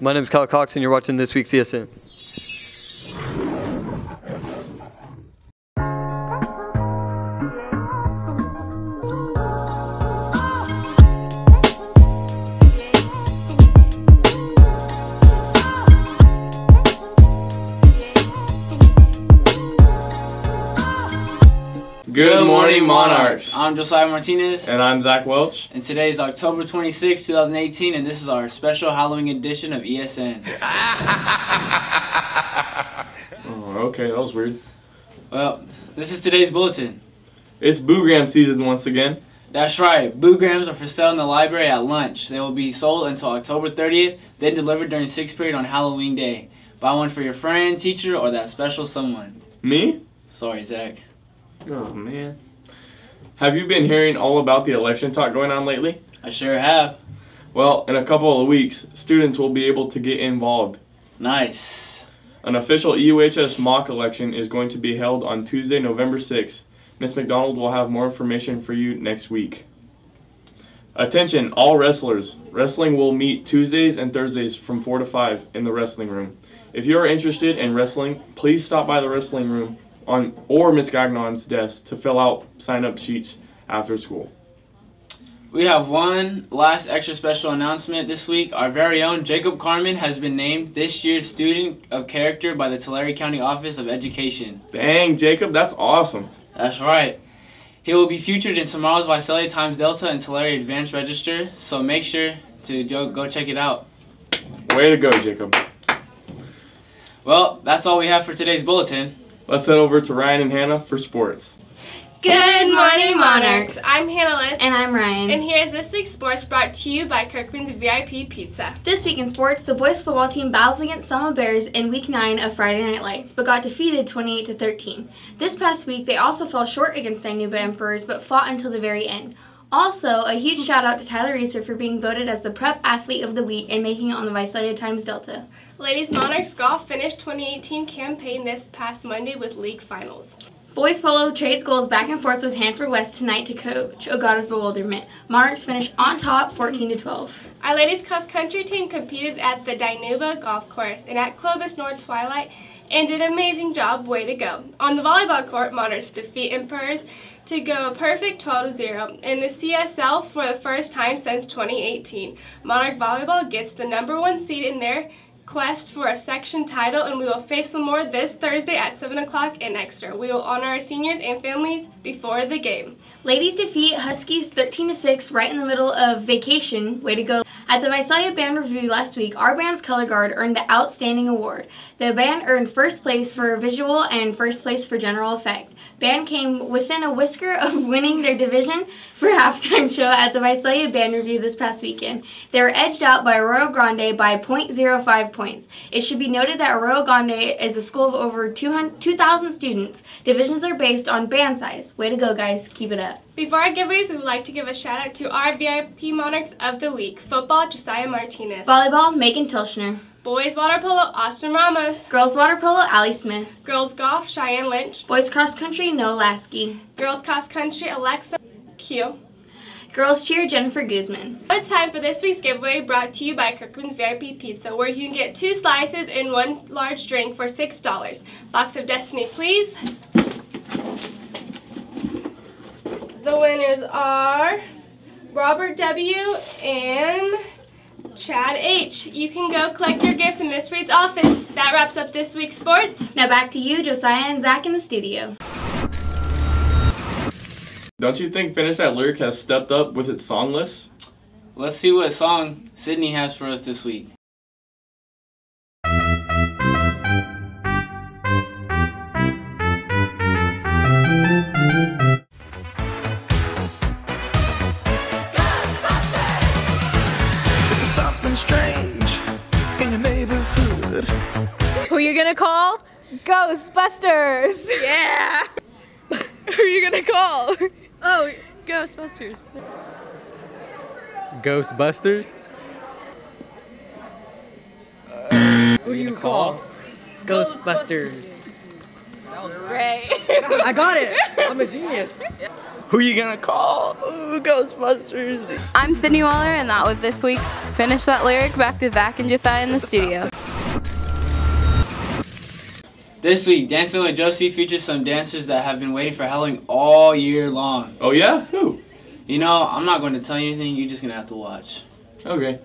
My name is Kyle Cox, and you're watching this week's ESN. Good morning, Monarchs. I'm Josiah Martinez. And I'm Zach Welch. And today is October 26, 2018, and this is our special Halloween edition of ESN. Oh, okay, that was weird. Well, this is today's bulletin. It's Boogram season once again. That's right. Boograms are for sale in the library at lunch. They will be sold until October 30th, then delivered during 6th period on Halloween Day. Buy one for your friend, teacher, or that special someone. Me? Sorry, Zach. Oh, man. Have you been hearing all about the election talk going on lately? I sure have. Well, in a couple of weeks, students will be able to get involved. Nice. An official EUHS mock election is going to be held on Tuesday, November 6th. Ms. McDonald will have more information for you next week. Attention, all wrestlers. Wrestling will meet Tuesdays and Thursdays from 4 to 5 in the wrestling room. If you are interested in wrestling, please stop by the wrestling room or Ms. Gagnon's desk to fill out sign-up sheets after school. We have one last extra special announcement this week. Our very own Jacob Carmen has been named this year's Student of Character by the Tulare County Office of Education. Dang, Jacob, that's awesome. That's right. He will be featured in tomorrow's Visalia Times Delta and Tulare Advanced Register, so make sure to go check it out. Way to go, Jacob. Well, that's all we have for today's bulletin. Let's head over to Ryan and Hannah for sports. Good morning, Monarchs. I'm Hannah Litz. And I'm Ryan. And here's this week's sports brought to you by Kirkman's VIP Pizza. This week in sports, the boys football team battles against Selma Bears in Week 9 of Friday Night Lights, but got defeated 28-13. This past week, they also fell short against Danuba Emperors, but fought until the very end. Also, a huge shout out to Tyler Reeser for being voted as the Prep Athlete of the Week and making it on the Visalia Times Delta. Ladies Monarchs golf finished 2018 campaign this past Monday with league finals. Boys polo trades goals back and forth with Hanford West tonight to coach Ogata's bewilderment. Monarchs finished on top 14-12. Our ladies cross country team competed at the Danuba Golf Course and at Clovis North Twilight and did an amazing job. Way to go. On the volleyball court, Monarchs defeat Emperors to go a perfect 12-0 in the CSL for the first time since 2018. Monarch Volleyball gets the #1 seed in their quest for a section title, and we will face Lemoore this Thursday at 7 o'clock in Exeter. We will honor our seniors and families before the game. Ladies defeat Huskies 13-6 right in the middle of vacation. Way to go. At the Visalia Band Review last week, our band's color guard earned the Outstanding Award. The band earned first place for visual and first place for general effect. Band came within a whisker of winning their division for halftime show at the Visalia Band Review this past weekend. They were edged out by Arroyo Grande by 0.05 points. It should be noted that Arroyo Grande is a school of over 2,000 students. Divisions are based on band size. Way to go, guys. Keep it up. Before our giveaways, we would like to give a shout out to our VIP Monarchs of the Week. Football, Josiah Martinez. Volleyball, Megan Tilshner. Boys water polo, Austin Ramos. Girls water polo, Allie Smith. Girls golf, Cheyenne Lynch. Boys cross country, Noah Lasky. Girls cross country, Alexa Q. Girls cheer, Jennifer Guzman. It's time for this week's giveaway, brought to you by Kirkman's VIP Pizza, where you can get 2 slices and 1 large drink for $6. Box of Destiny, please. The winners are Robert W. and Chad H. You can go collect your gifts in Miss Reed's office. That wraps up this week's sports. Now back to you, Josiah and Zach in the studio. Don't you think Finish That Lyric has stepped up with its song list? Let's see what song Sydney has for us this week. Strange in your neighborhood. Who you gonna call? Ghostbusters! Yeah! Who you gonna call? Oh, Ghostbusters. Ghostbusters? Who do you call? Ghostbusters. That was great. I got it! I'm a genius. Who you gonna call? Ooh, Ghostbusters. I'm Sydney Waller, and that was this week's Finish That Lyric. Back to Zach and Josiah in the studio. This week, Dancing with Josie features some dancers that have been waiting for Halloween all year long. Oh yeah? Who? You know, I'm not going to tell you anything, you're just going to have to watch. Okay.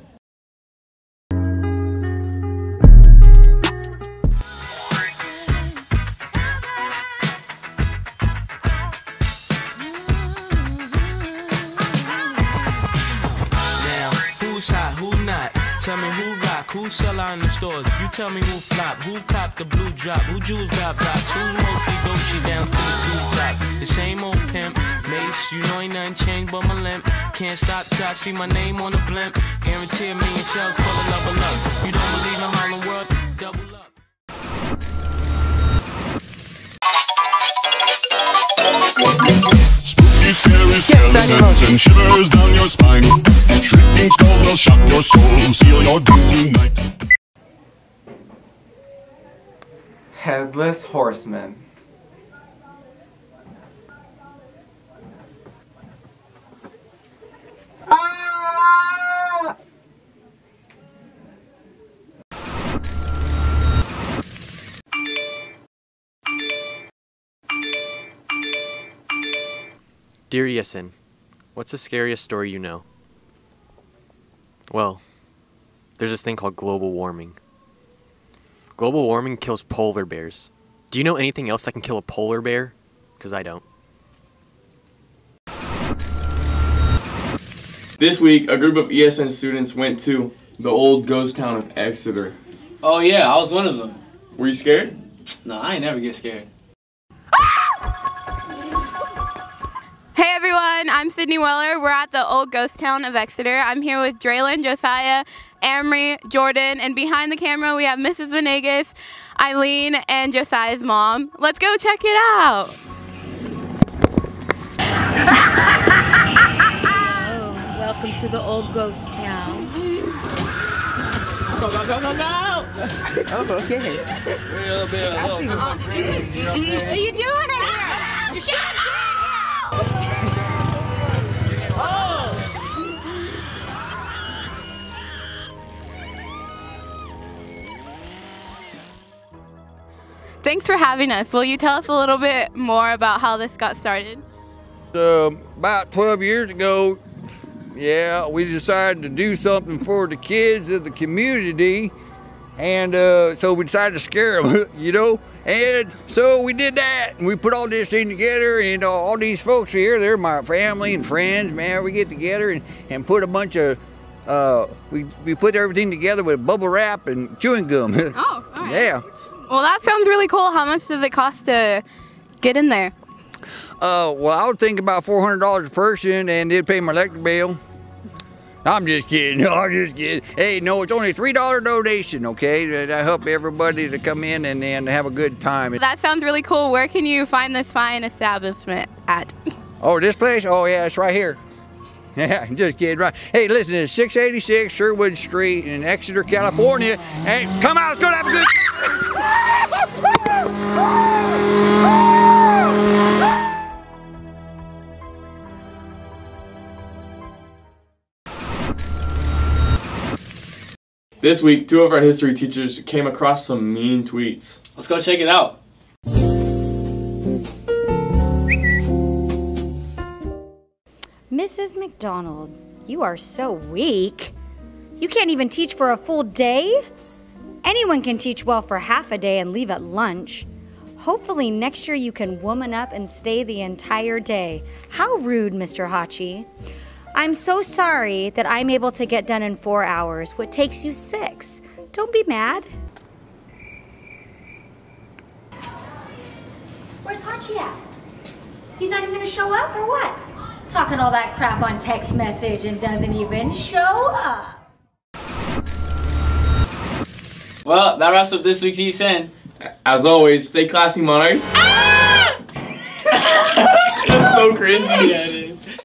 Who's hot, who not? Tell me who rock, who sell out in the stores. You tell me who flop, who cop the blue drop, who jewels got blocks, who's mostly Dolce down to the two drop. The same old pimp, Mace, you know ain't nothing changed but my limp. Can't stop till I see my name on the blimp. Guarantee a million shells, pull a level up. You don't believe in Harlem World? Double up. Spooky, scary skeletons and shivers down your spine. Shrieking skulls will shock your soul, seal your doom tonight. Headless Horseman. Dear Yasin, what's the scariest story you know? Well, there's this thing called global warming. Global warming kills polar bears. Do you know anything else that can kill a polar bear? Because I don't. This week, a group of ESN students went to the old ghost town of Exeter. Oh yeah, I was one of them. Were you scared? No, I ain't never get scared. Hey everyone, I'm Sydney Weller. We're at the old ghost town of Exeter. I'm here with Draylon, Josiah, Amory, Jordan, and behind the camera we have Mrs. Venegas, Eileen, and Josiah's mom. Let's go check it out. Oh, welcome to the old ghost town. Go, go, go, go, go! Oh, okay. What are you doing in here? You shouldn't be in here! Thanks for having us. Will you tell us a little bit more about how this got started? About 12 years ago, yeah, we decided to do something for the kids of the community, and so we decided to scare them, you know, and so we did that, and we put all this thing together, and all these folks here, they're my family and friends, man. We get together and put a bunch of, we put everything together with bubble wrap and chewing gum. Oh, all right. Yeah. Well, that sounds really cool. How much does it cost to get in there? Well, I would think about $400 a person, and they'd pay my electric bill. I'm just kidding. No, I'm just kidding. Hey, no, it's only a $3 donation, okay? I help everybody to come in and have a good time. That sounds really cool. Where can you find this fine establishment at? Oh, this place? Oh, yeah, it's right here. Yeah, just kidding, right? Hey, listen, it's 686 Sherwood Street in Exeter, California. Hey, come out, let's go have a good... This week, two of our history teachers came across some mean tweets. Let's go check it out. Mrs. McDonald, you are so weak. You can't even teach for a full day? Anyone can teach well for half a day and leave at lunch. Hopefully next year you can woman up and stay the entire day. How rude, Mr. Hachi. I'm so sorry that I'm able to get done in 4 hours, what takes you 6. Don't be mad. Where's Hachi at? He's not even gonna show up or what? Talking all that crap on text message and doesn't even show up. Well, that wraps up this week's ESN. As always, stay classy, Monarchs. Ah! It's so cringy.